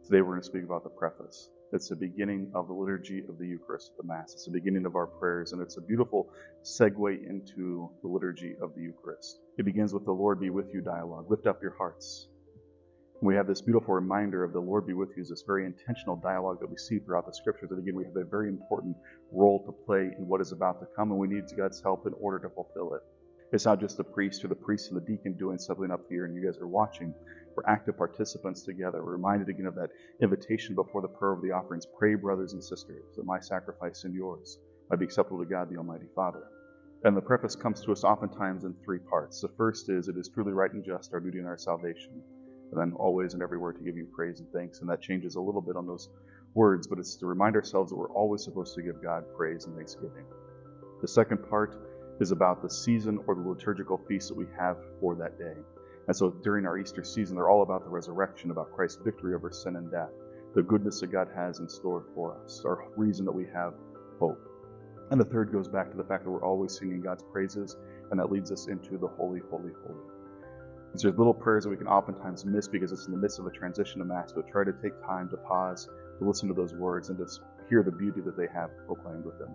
Today we're going to speak about the preface. It's the beginning of the liturgy of the Eucharist, the Mass. It's the beginning of our prayers, and it's a beautiful segue into the liturgy of the Eucharist. It begins with the Lord be with you dialogue. Lift up your hearts. And we have this beautiful reminder of the Lord be with you, is this very intentional dialogue that we see throughout the Scriptures. And again, we have a very important role to play in what is about to come, and we need God's help in order to fulfill it. It's not just the priest or the priest and the deacon doing something up here and you guys are watching. We're active participants together. We're reminded again of that invitation before the prayer of the offerings. Pray, brothers and sisters, that my sacrifice and yours might be acceptable to God, the Almighty Father. And the preface comes to us oftentimes in three parts. The first is, it is truly right and just, our duty and our salvation. And then always and everywhere to give you praise and thanks. And that changes a little bit on those words, but it's to remind ourselves that we're always supposed to give God praise and thanksgiving. The second part is about the season or the liturgical feast that we have for that day. And so during our Easter season, they're all about the resurrection, about Christ's victory over sin and death, the goodness that God has in store for us, our reason that we have hope. And the third goes back to the fact that we're always singing God's praises, and that leads us into the holy, holy, holy. These are little prayers that we can oftentimes miss because it's in the midst of a transition to Mass, but try to take time to pause, to listen to those words, and to hear the beauty that they have proclaimed with them.